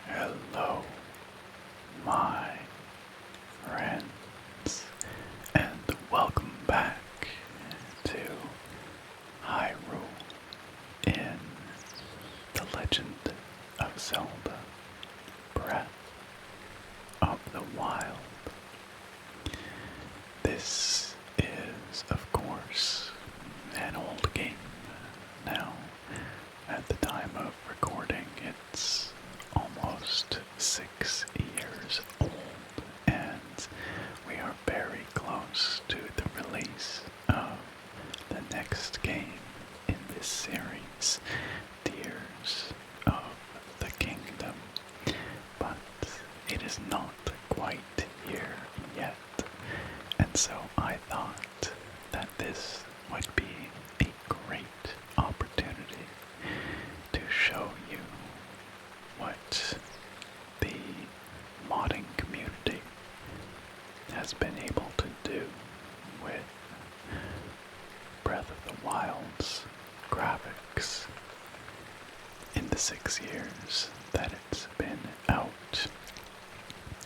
Hello, my friends, and welcome back to Hyrule in the Legend of Zelda Breath of the Wild. This is, of course, an old game now. At the time of recording, it's almost 6 years old, and we are very close to the release of the next game in this series, Tears of the Kingdom. But it is not quite here yet, and so I thought that this would be a great opportunity to show you what the modding community has been able to do with Breath of the Wild's graphics in the 6 years that it's been out.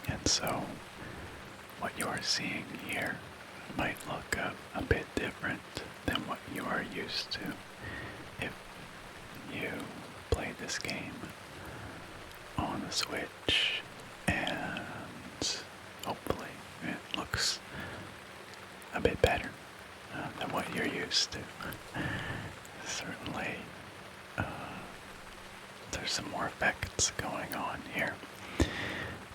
And so what you are seeing here might look a bit different than what you are used to if you play this game on the Switch, and hopefully it looks a bit better than what you're used to. Certainly, there's some more effects going on here.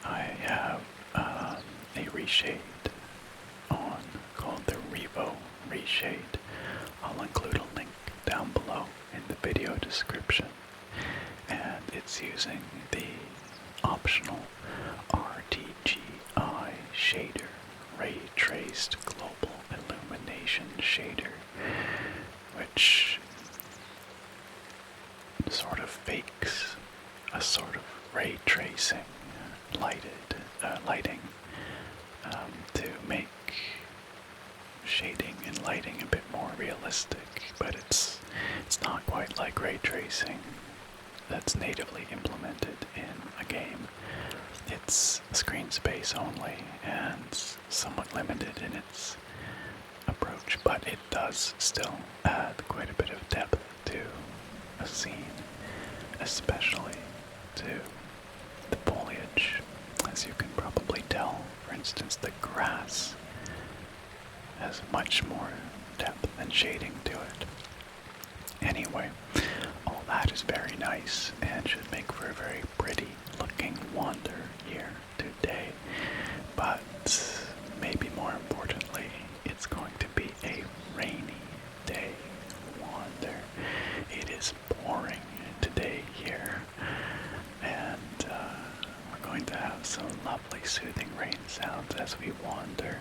I have a reshade on called the Revo Reshade. I'll include a link down below in the video description, and it's using the optional RTGI shader, Ray Traced Global Illumination Shader, which sort of fakes a sort of ray tracing lighting to make shading and lighting a bit more realistic, but it's not quite like ray tracing that's natively implemented in a game. It's screen space only and somewhat limited in its approach, but it does still add quite a bit of depth to a scene, especially to the foliage. As you can probably tell, for instance, the grass has much more depth and shading to it. Anyway, all that is very nice and should make for a very pretty looking wander here today. But maybe more importantly, it's going to be a rainy day wander. It is pouring today here, and we're going to have some lovely soothing rain sounds as we wander.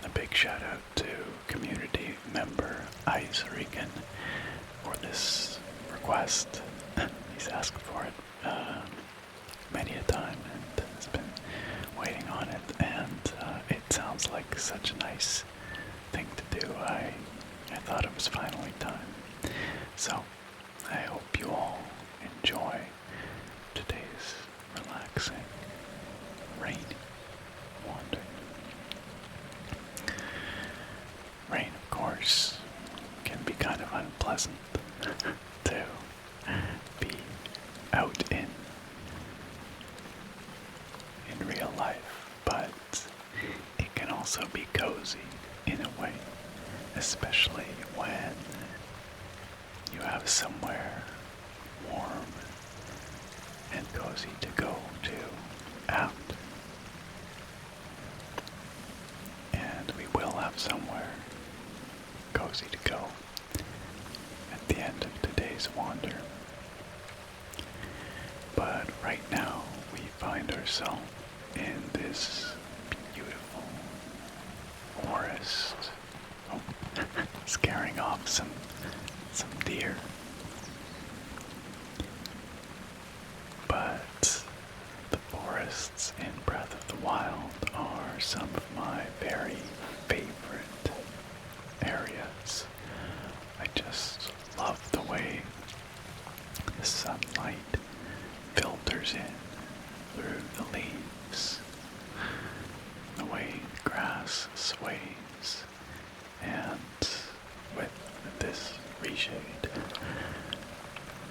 A big shout out to community member Ice Regan for this request. He's asked for it many a time and has been waiting on it, and it sounds like such a nice thing to do. I thought it was finally time. So I hope you all enjoy today's relaxing, rainy wander. Rain, of course, can be kind of unpleasant to be out in real life, but it can also be cozy in a way, especially when you have somewhere warm and cozy to go to out. And we will have somewhere cozy to go at the end of today's wander. But right now we find ourselves in this beautiful forest. Oh, scaring off some deer. But the forests in Breath of the Wild are some of my very favorite areas. I just love the way the sunlight filters in through the leaves, the way the grass sways, and with this reshade,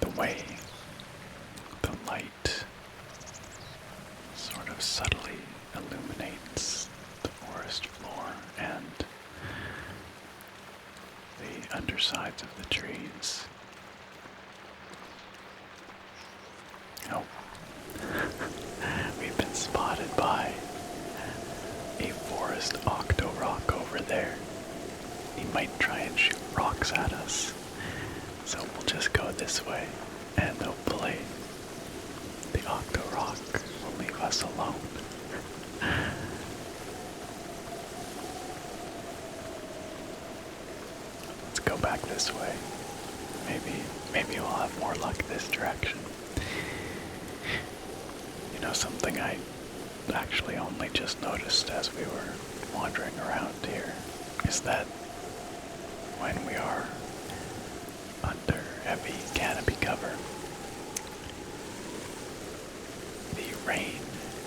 the way the light sort of subtly illuminates the forest floor and the undersides of the trees. Oh, we've been spotted by a forest octorok over there. He might try and shoot rocks at us, so we'll just go this way, and hopefully the octorok will leave us alone. Let's go back this way. Maybe we'll have more luck this direction. You know, something I actually only just noticed as we were wandering around here is that when we are under heavy canopy cover, the rain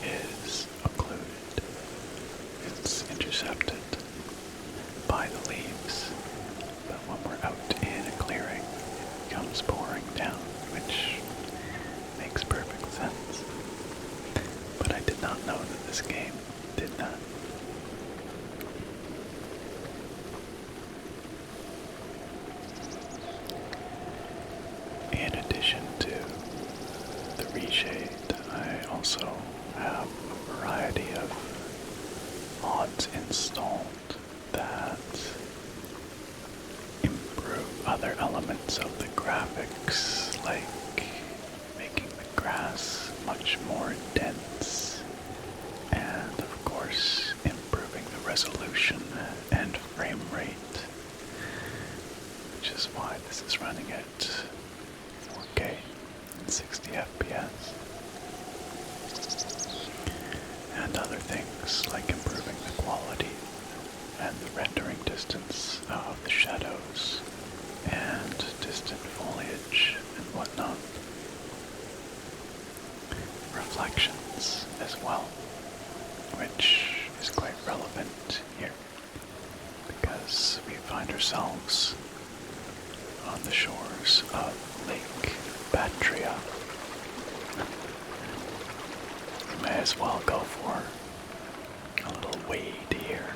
is occluded. It's intercepted by the leaves. But when we're out in a clearing, it comes pouring down, which makes perfect sense. But I did not know that this game did that. In addition to the reshade, I also have a variety of mods installed that improve other elements of the graphics, like making the grass much more dense, and of course improving the resolution and frame rate, which is why this is running at 4K and 60 FPS. And other things like improving the quality and the rendering distance of the shadows and distant foliage and whatnot. Reflections as well, which is quite relevant here because we find ourselves on the shores of Lake Batria. We may as well go for a little wade here.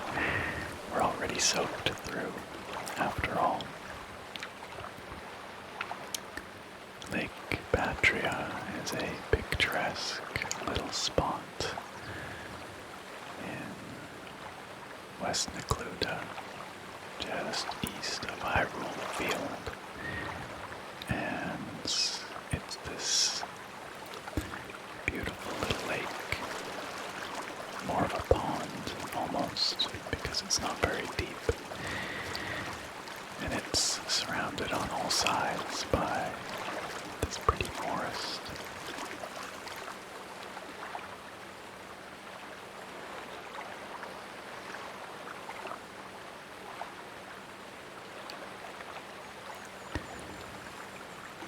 We're already soaked through, after all. Lake Batria is a picturesque little spot in West Necluda, just east of Hyrule Field. And it's this beautiful little lake, more of a pond almost, because it's not very deep. And it's surrounded on all sides by this pretty forest.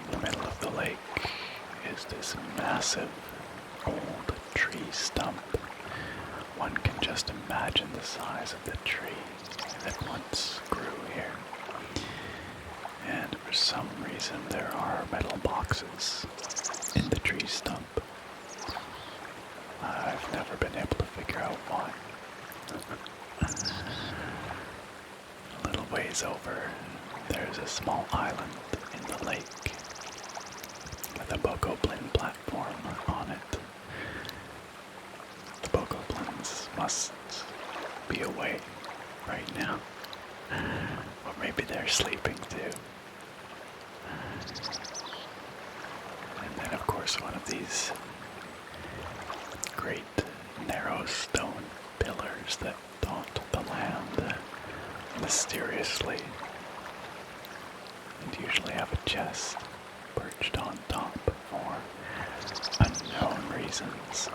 In the middle of the lake is this massive old tree stump. One can just imagine the size of the tree that once grew here. And for some reason there are metal boxes in the tree stump. I've never been able to figure out why. A little ways over, there's a small island in the lake with a bokoblin platform on it. The bokoblins must be away right now. Or maybe they're sleeping too. And then of course one of these great narrow stone pillars that dot the land mysteriously and usually have a chest perched on top for unknown reasons.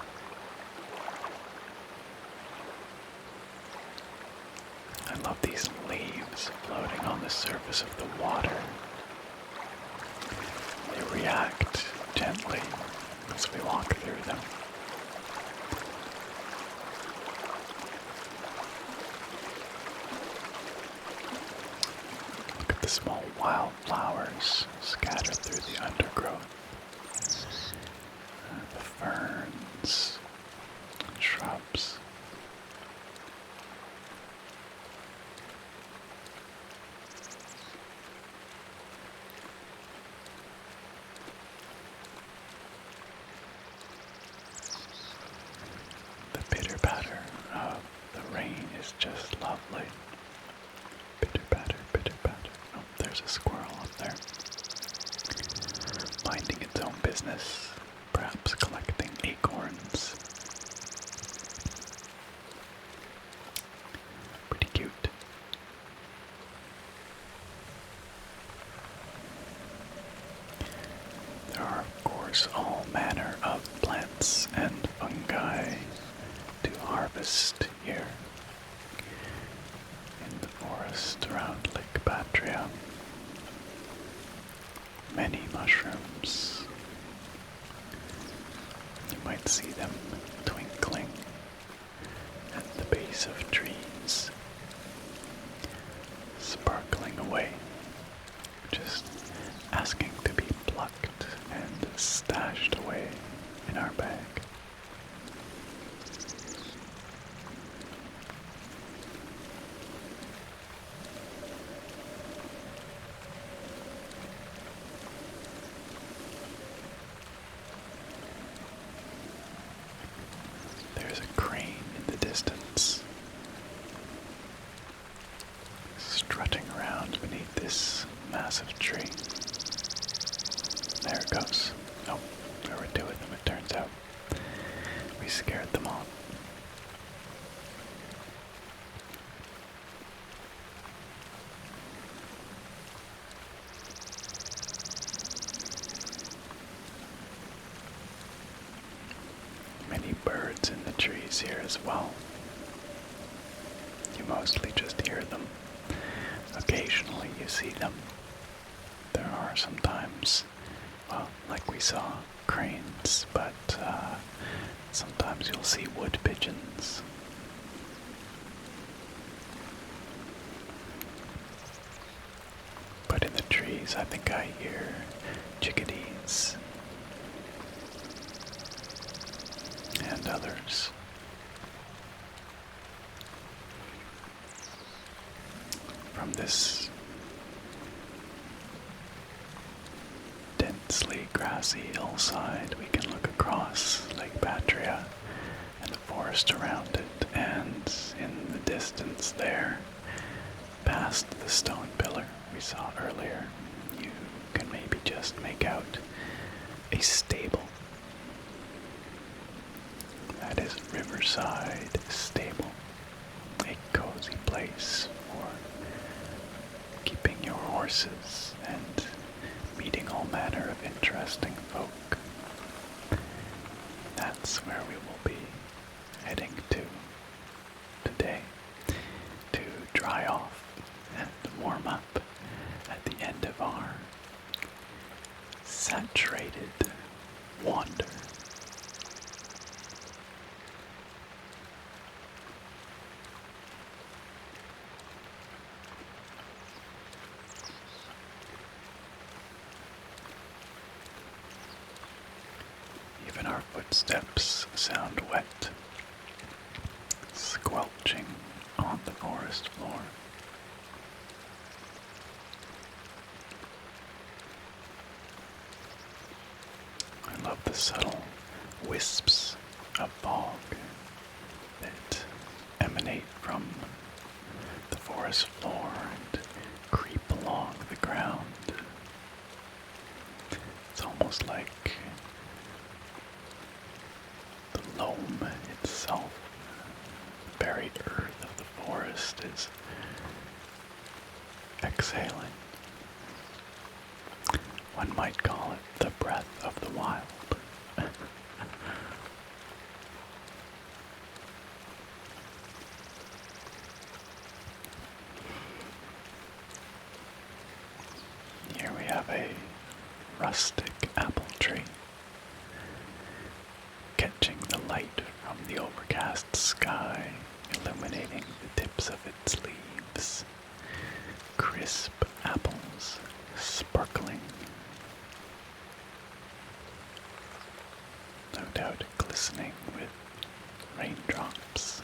I love these leaves floating on the surface of the water. They react gently as we walk through them. wildflowers scattered through the undergrowth. The ferns and shrubs. The pitter patter of the rain is just lovely. Pitter patter, pitter patter. Oh, there's a squirrel up there. Minding its own business, perhaps collecting acorns. Pretty cute. There are, of course, all manner of plants and fungi to harvest here in the forest around Lake Batria. Many mushrooms. You might see them twinkling at the base of trees, sparkling away, just asking to be plucked and stashed away in our bag. There's a crane in the distance, strutting around beneath this massive tree. There it goes. Oh, there were two of them, it turns out. We scared them off. Many birds in the trees here as well. You mostly just hear them. Occasionally you see them. There are sometimes, well, like we saw, cranes, but sometimes you'll see wood pigeons. But in the trees, I think I hear chickadees and others. From this densely grassy hillside, we can look across Lake Batria and the forest around it, and in the distance there, past the stone pillar we saw earlier, you can maybe just make out a stable. That is Riverside Stable, a cozy place for keeping your horses and meeting all manner of interesting folk. That's where we will be heading to today to dry off and warm up at the end of our saturated wander. Even our footsteps sound wet, squelching on the forest floor. I love the subtle wisps of fog that emanate from the forest floor and creep along the ground. It's almost like the loam itself, the buried earth of the forest, is exhaling. One might call it the breath of the wild. Here we have a rustic apple tree, catching the light from the overcast sky, illuminating the tips of its leaves. Crisp apples pools sparkling, no doubt glistening with raindrops.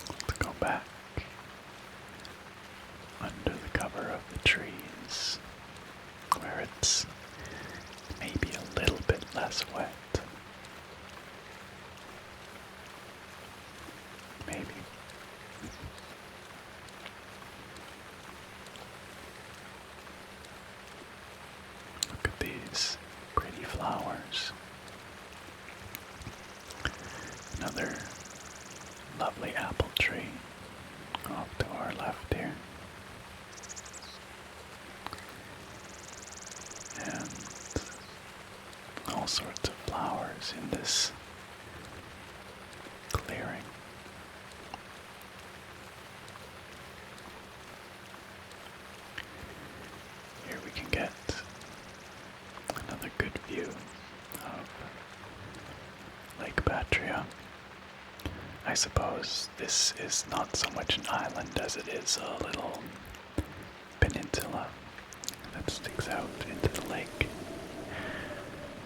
Let's go back under the cover of the trees where it's maybe a little bit less wet. Maybe. Look at these pretty flowers. Another lovely apple tree off to our left here. And all sorts of flowers in this clearing. Here we can get another good view of Lake Batria. I suppose this is not so much an island as it is a little peninsula that sticks out into the lake.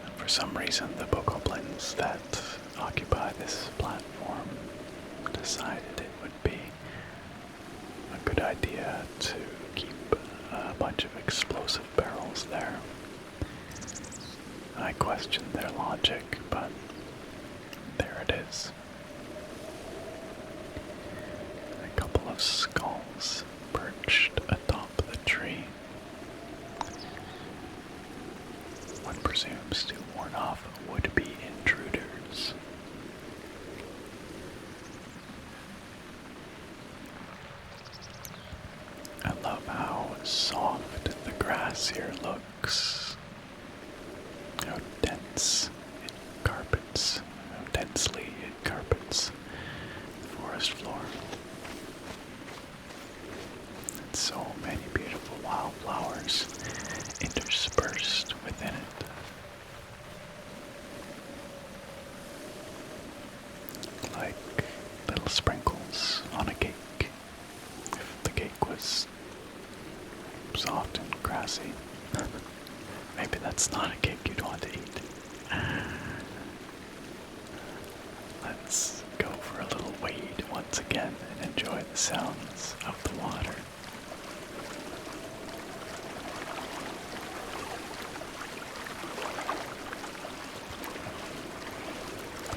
And for some reason, the bokoblins that occupy this platform decided it would be a good idea to keep a bunch of explosive barrels there. I questioned their logic, but there it is. A couple of skulls perched atop the tree. One presumes to warn off would-be intruders. I love how soft the grass here looks. How dense it carpets, how densely it carpets the forest floor. And so many beautiful wildflowers interspersed within it. Like little sprinkles on a cake. If the cake was soft and grassy. Maybe that's not a cake you'd want to eat. Let's go for a little wade once again and enjoy the sounds of the water.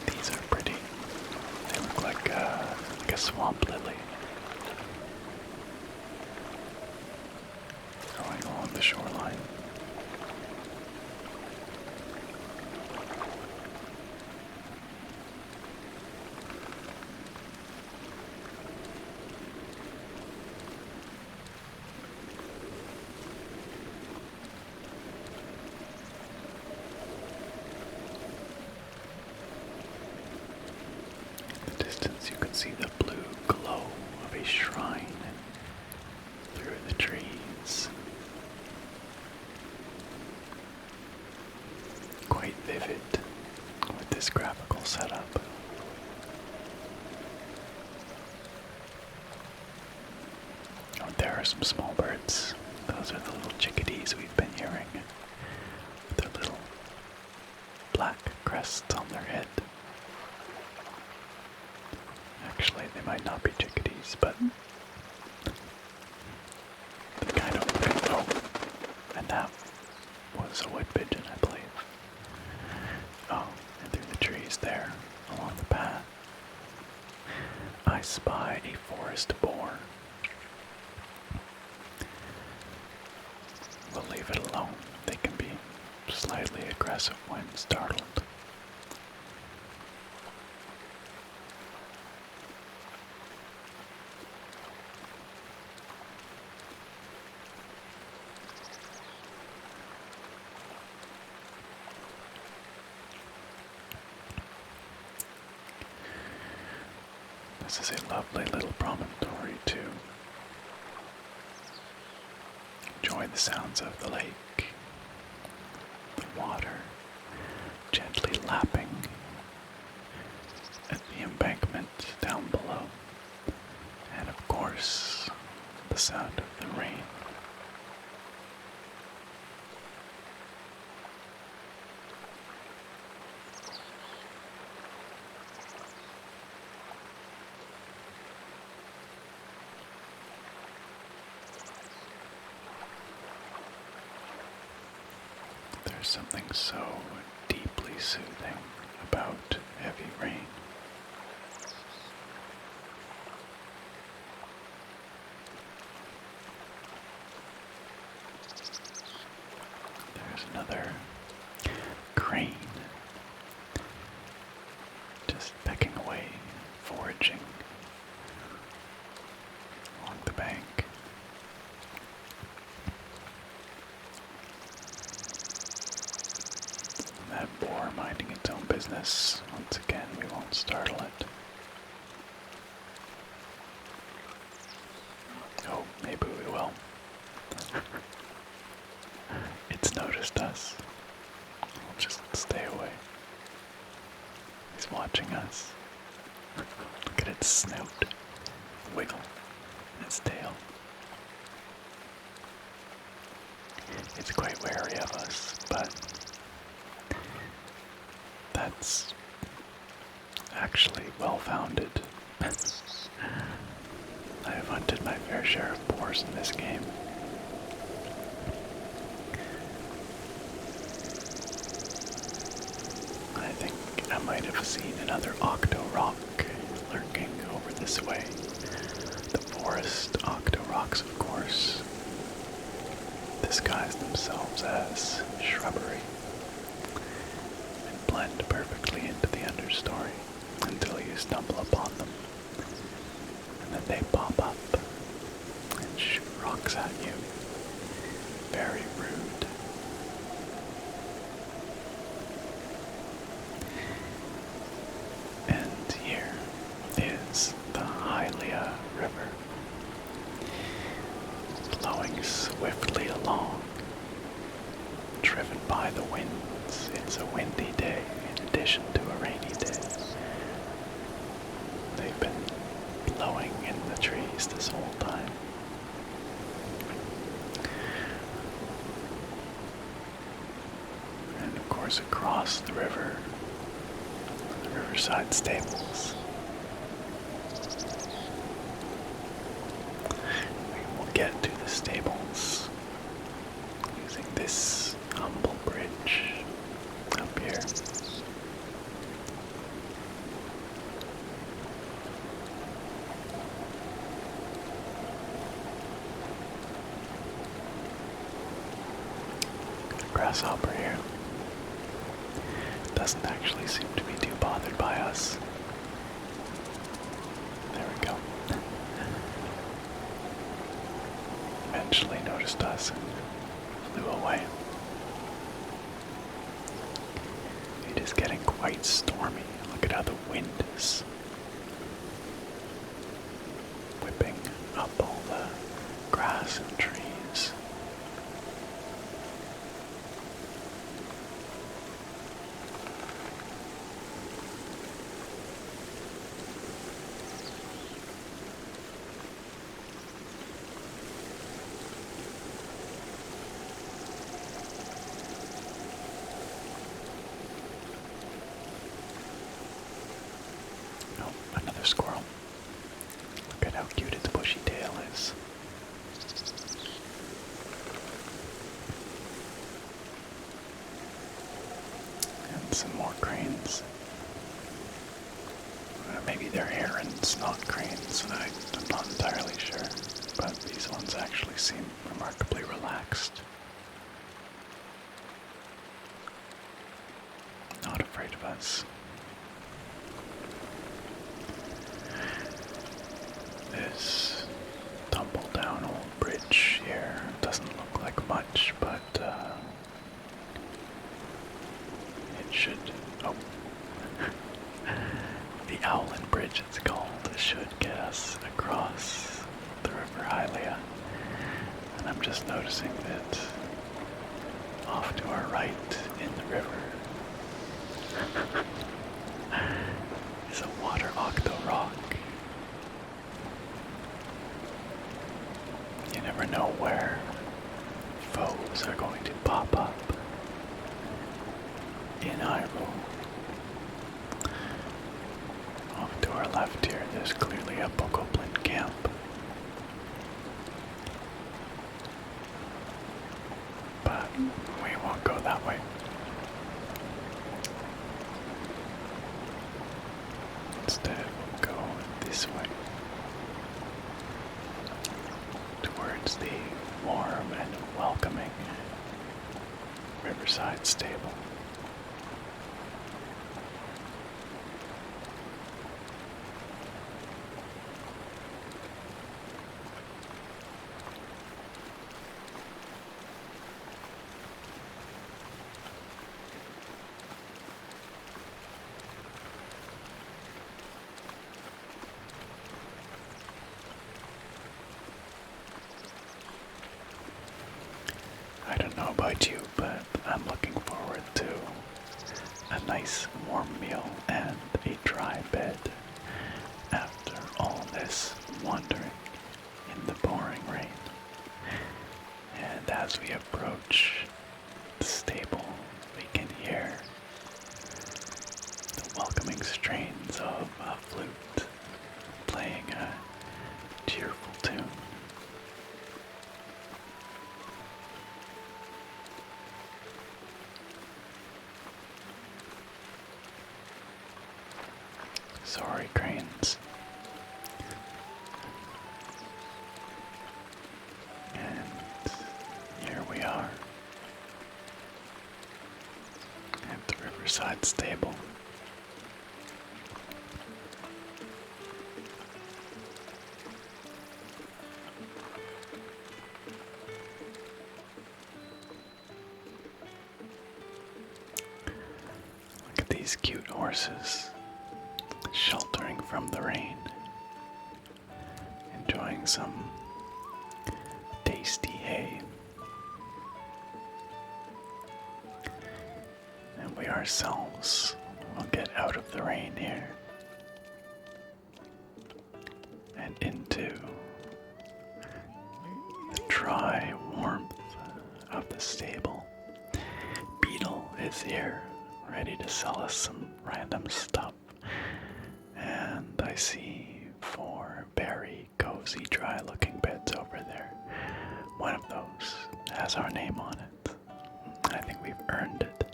These are pretty. They look like a swamp lily growing along the shoreline. In the distance you can see the blue glow of a shrine through the trees. Quite vivid with this graphical setup. Oh, there are some small birds. Those are the little chickadees we've been hearing. With their little black crests on their head. Actually, they might not be chickadees, but they kind of look. Oh, and that was a wood pigeon, I believe. Oh, and through the trees there, along the path, I spy a forest boar. We'll leave it alone. They can be slightly aggressive when startled. This is a lovely little promontory too. enjoy the sounds of the lake, the water gently lapping at the embankment down below, and of course, the sound of the rain. There's something so deeply soothing about heavy rain. There's another crane just pecking away, foraging along the bank. That boar minding its own business. Once again, we won't startle it. Oh, maybe we will. It's noticed us. We'll just stay away. He's watching us. Look at its snout. Wiggle in its tail. It's quite wary of us, but that's actually well-founded. I have hunted my fair share of boars in this game. I think I might have seen another octo-rock lurking over this way. The forest octo-rocks, of course, disguise themselves as shrubbery and blend perfectly into the understory until you stumble upon them. And then they pop up and shoot rocks at you. Very rude. And here is the Hyrule River, flowing swiftly along, driven by the winds. It's a windy day in addition to a rainy day. They've been blowing in the trees this whole time. And of course across the river, the Riverside Stables. We will get to the stables using this humble bridge up here. Got a grasshopper here. Doesn't actually seem to be too bothered by us. There we go. Eventually noticed us and flew away. It is getting quite stormy. Look at how the wind is whipping up all the grass and trees. Oh, another squirrel. Look at how cute its bushy tail is. And some more cranes. Maybe they're herons, not cranes. I'm not entirely sure. But these ones actually seem remarkably relaxed. Not afraid of us. This tumble down old bridge here doesn't look like much, but it should. Oh. The Owlin Bridge, it's called, should get us across the River Hyrule. And I'm just noticing that off to our right in the river is a water octo rock. You never know where foes are going to pop up in Hyrule. Off to our left here, there's clearly a Bokoblin camp. But we won't go that way. Instead, we'll go this way. Towards the warm and welcoming Riverside Stable. I don't know about you, but I'm looking forward to a nice warm meal and a dry bed after all this wandering in the pouring rain. And as we approach the stable, we can hear the welcoming strains of a flute playing a cheerful tune. Sorry, cranes. And here we are at the Riverside Stable. Look at these cute horses, sheltering from the rain, enjoying some tasty hay. And we ourselves will get out of the rain here and into the dry warmth of the stable. Beetle is here, ready to sell us some random stuff. And I see 4 very cozy, dry-looking beds over there. One of those has our name on it. I think we've earned it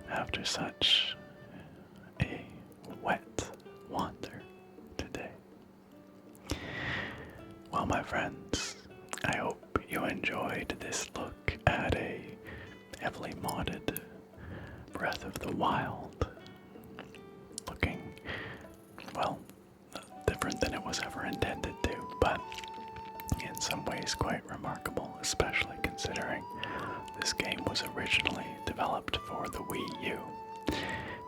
after such a wet wander today. Well, my friends, I hope you enjoyed this look at a heavily modded Breath of the Wild. Looking, well, different than it was ever intended to, but in some ways quite remarkable, especially considering this game was originally developed for the Wii U.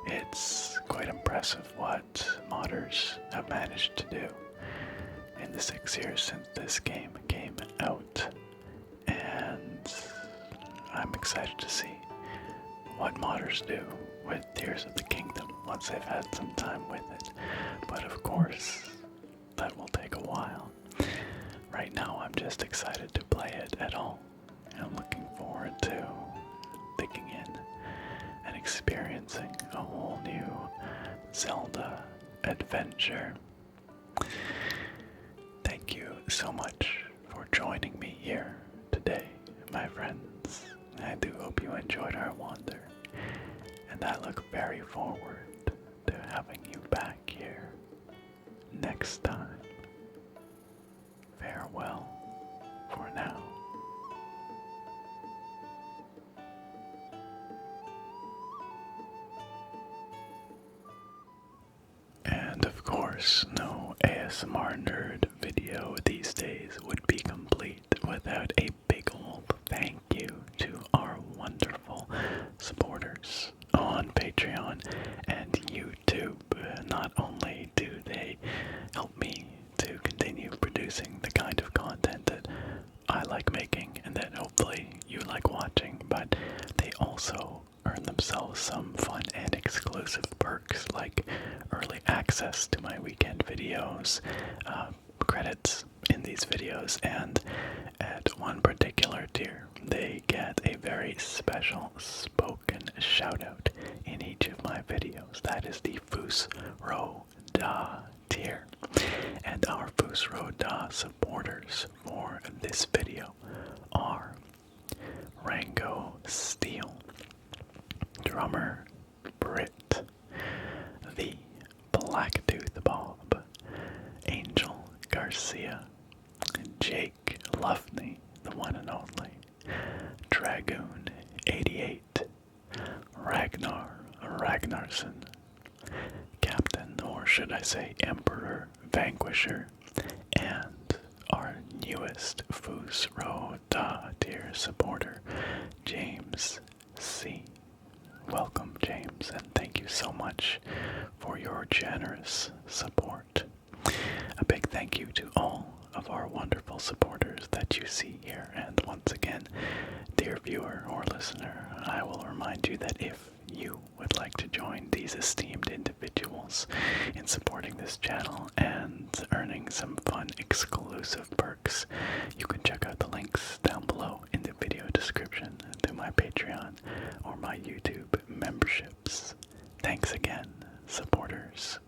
It's quite impressive what modders have managed to do in the 6 years since this game came out, and I'm excited to see what modders do with Tears of the Kingdom once they've had some time with it. But of course, that will take a while. Right now, I'm just excited to play it at all. I'm looking forward to digging in and experiencing a whole new Zelda adventure. Thank you so much for joining me here today, my friends. I do hope you enjoyed our wander, and I look very forward to having you back here next time. Farewell for now. And of course, no ASMR nerd video these days would be complete without a big old thank you to our wonderful supporters on Patreon and YouTube. Not only do they help me to continue producing the kind of content that I like making and access to my weekend videos, credits in these videos, and at one particular tier, they get a very special spoken shout out in each of my videos. That is the Fus Ro Da tier. And our Fus Ro Da supporters for this video are Rango Steel, Drummer Brit, the Blacktooth Bob, Angel Garcia, Jake Luffney, the one and only, Dragoon 88, Ragnar Ragnarsson, Captain, or should I say Emperor Vanquisher, and our newest Fus Ro Da tier supporter, James C. Welcome, James, and thank you so much for your generous support. A big thank you to all of our wonderful supporters that you see here, and once again, dear viewer or listener, I will remind you that if you would like to join these esteemed individuals in supporting this channel and earning some fun exclusive perks, you can check out the links down below in the video description to my Patreon or my YouTube memberships. Thanks again, supporters.